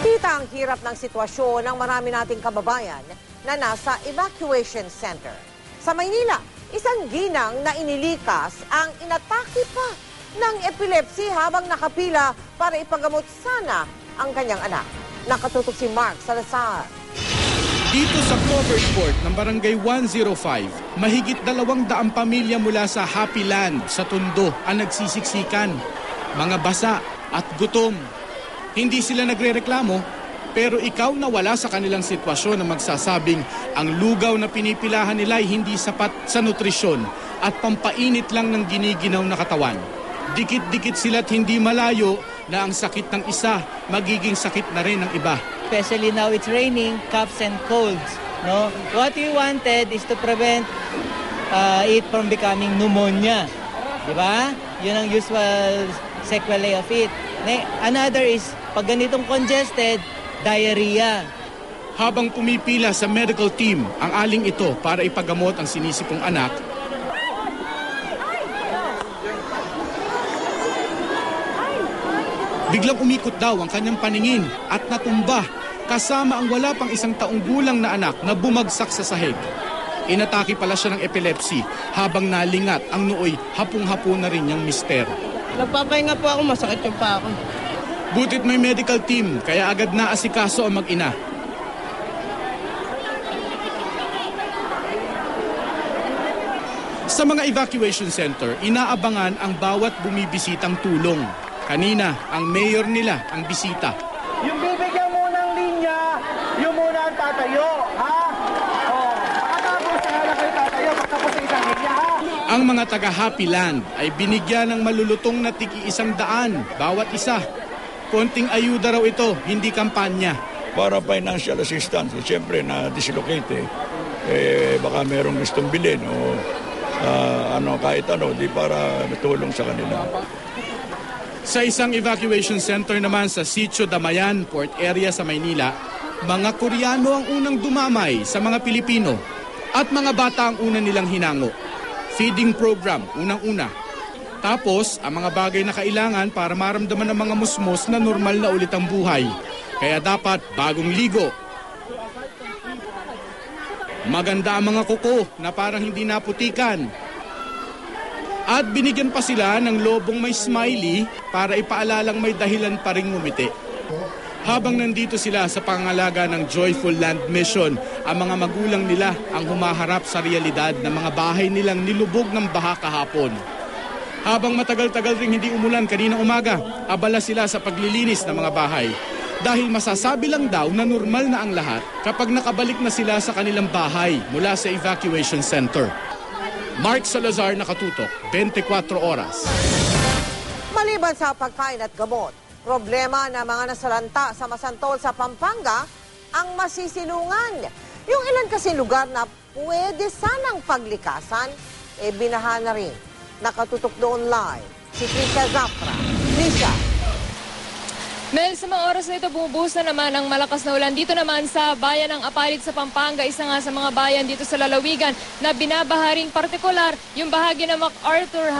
Kita ang hirap ng sitwasyon ng marami nating kababayan na nasa evacuation center. Sa Maynila, isang ginang na inilikas ang inatake pa ng epilepsy habang nakapila para ipagamot sana ang kanyang anak. Nakatutok si Mark Salazar. Dito sa covered court ng Barangay 105, mahigit 200 pamilya mula sa Happy Land sa Tondo ang nagsisiksikan. Mga basa at gutom. Hindi sila nagrereklamo, pero ikaw na wala sa kanilang sitwasyon na magsasabing ang lugaw na pinipilahan nila ay hindi sapat sa nutrisyon at pampainit lang ng giniginaw na katawan. Dikit-dikit sila't hindi malayo na ang sakit ng isa magiging sakit na rin ng iba. Especially now it's raining, coughs and colds. No? What we wanted is to prevent it from becoming pneumonia. Diba? Yun ang usual sequelae of it. Another is, pag ganitong congested, diarrhea. Habang pumipila sa medical team ang aling ito para ipagamot ang sinisipong anak, biglang umikot daw ang kanyang paningin at natumba kasama ang wala pang 1 taong gulang na anak na bumagsak sa sahig. Inatake pala siya ng epilepsy habang nalingat ang nooy hapong-hapo na rin niyang mister. Nagpapahinga po ako, masakit yung pa ako. Butit may medical team kaya agad naasikaso ang mag-ina. Sa mga evacuation center, inaabangan ang bawat bumibisitang tulong. Kanina, ang mayor nila ang bisita. Yung bibigyan mo ng linya, yung muna ang tatayo, ha? O, makatapos na lang kayo tatayo, pagtapos sa isang linya, ha? Ang mga taga-Happy Land ay binigyan ng malulutong na tig-100 bawat isa. Konting ayuda raw ito, hindi kampanya. Para financial assistance, siyempre na-dislocate baka merong gustong bilhin o kahit ano, di para natulong sa kanila. Sa isang evacuation center naman sa Sitio Damayan, Port Area sa Maynila, mga Koreano ang unang dumamay sa mga Pilipino at mga bata ang una nilang hinango. Feeding program, unang-una. Tapos, ang mga bagay na kailangan para maramdaman ng mga musmos na normal na ulit ang buhay. Kaya dapat bagong ligo. Maganda ang mga kuko na parang hindi naputikan. At binigyan pa sila ng lobong may smiley para ipaalalang may dahilan pa ring ngumiti. Habang nandito sila sa pangangalaga ng Joyful Land Mission, ang mga magulang nila ang humaharap sa realidad ng mga bahay nilang nilubog ng baha kahapon. Habang matagal-tagal ring hindi umulan kaninang umaga, abala sila sa paglilinis ng mga bahay. Dahil masasabi lang daw na normal na ang lahat kapag nakabalik na sila sa kanilang bahay mula sa evacuation center. Mark Salazar, Nakatutok, 24 Oras. Maliban sa pagkain at gamot, problema ng mga nasalanta sa Masantol sa Pampanga ang masisilungan. Yung ilan kasi lugar na pwede sanang paglikasan, binaha na rin. Nakatutok doon live si Trisha Zafra. Trisha. Mel, sa mga oras na ito, bumubuhos na naman ang malakas na ulan. Dito naman sa bayan ng Apalit sa Pampanga, isa nga sa mga bayan dito sa lalawigan na binabaha rin partikular yung bahagi ng MacArthur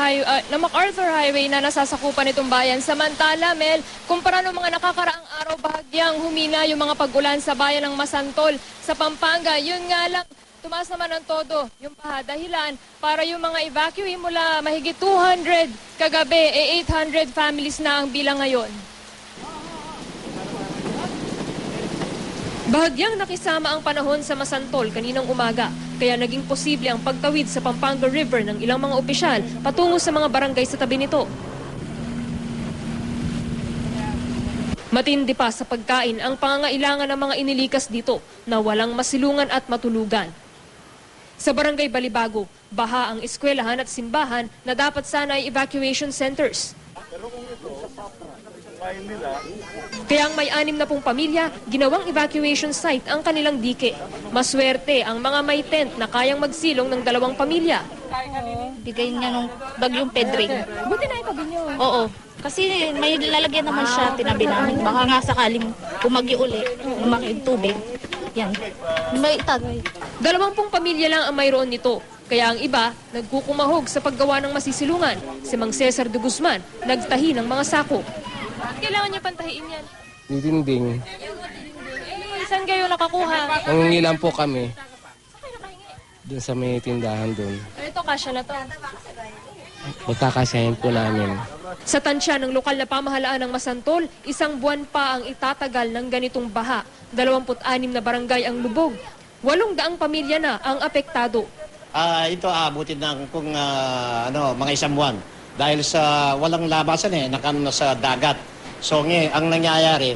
Highway na nasasakupan itong bayan. Samantala, Mel, kumpara ng mga nakakaraang araw, bahagyang humina yung mga pag-ulan sa bayan ng Masantol sa Pampanga. Yun nga lang, tumaas naman ng todo yung baha. Dahilan para yung mga evacuee mula mahigit 200 kagabi, 800 families na ang bilang ngayon. Bahagyang nakisama ang panahon sa Masantol kaninang umaga, kaya naging posible ang pagtawid sa Pampanga River ng ilang mga opisyal patungo sa mga barangay sa tabi nito. Matindi pa sa pagkain ang pangangailangan ng mga inilikas dito na walang masilungan at matulugan. Sa Barangay Balibago, baha ang eskwelahan at simbahan na dapat sana ay evacuation centers. Kaya ang may 60 pamilya, ginawang evacuation site ang kanilang dike. Maswerte ang mga may tent na kayang magsilong ng 2 pamilya. Bigay niya nung bagyong Pedring. Buti na itabi niyo. Oo. Kasi may lalagyan naman siya, tinabi namin. Baka nga sakaling bumagyo uli, lumaki yung tubig. Yan. May itagay. 20 pamilya lang ang mayroon nito. Kaya ang iba, nagkukumahog sa paggawa ng masisilungan. Si Mang Cesar de Guzman, nagtahi ng mga sako. Kailangan niya pantahiin yan. Didinding. Saan kayo nakakuha? Nangingi lang po kami. Doon sa may tindahan doon. Ito, kasya na to. Magkakasahin po namin. Sa tansya ng lokal na pamahalaan ng Masantol, 1 buwan pa ang itatagal ng ganitong baha. 26 na barangay ang lubog. 800 pamilya na ang apektado. Ito aabutin ng mga 1 buwan. Dahil sa walang labasan sa dagat. So ang nangyayari,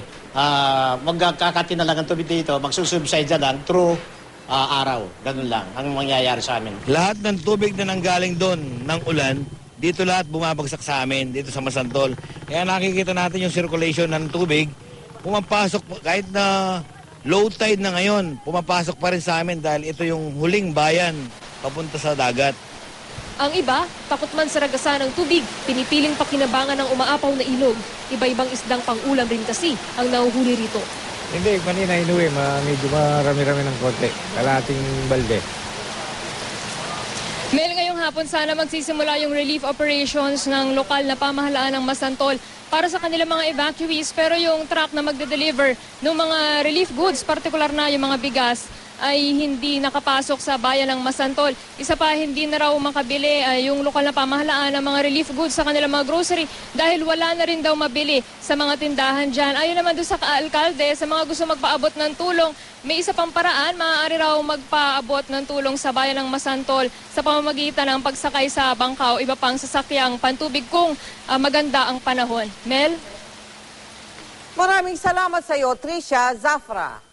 magkakati na lang ang tubig dito, magsusubside na lang through araw. Ganun lang ang mangyayari sa amin. Lahat ng tubig na nanggaling doon ng ulan, dito lahat bumabagsak sa amin, dito sa Masantol. Kaya nakikita natin yung circulation ng tubig, pumapasok kahit na low tide na ngayon, pumapasok pa rin sa amin dahil ito yung huling bayan papunta sa dagat. Ang iba, takot man sa ragasan ng tubig, pinipiling pakinabangan ng umaapaw na ilog. Iba-ibang isdang pang-ulam rin kasi ang nahuhuli rito. Hindi, kanina inuwi, medyo marami-rami ng konti. Kalahating balde. Mel, ngayong hapon sana magsisimula yung relief operations ng lokal na pamahalaan ng Masantol para sa kanilang mga evacuees. Pero yung truck na magde-deliver ng mga relief goods, partikular na yung mga bigas, ay hindi nakapasok sa bayan ng Masantol. Isa pa, hindi na raw makabili yung lokal na pamahalaan ng mga relief goods sa kanilang mga grocery dahil wala na rin daw mabili sa mga tindahan dyan. Ayon naman doon sa alkalde, sa mga gusto magpaabot ng tulong, may isa pang paraan, maaari raw magpaabot ng tulong sa bayan ng Masantol sa pamamagitan ng pagsakay sa bangka o iba pang sasakyang pantubig kung maganda ang panahon. Mel? Maraming salamat sa iyo, Tricia Zafra.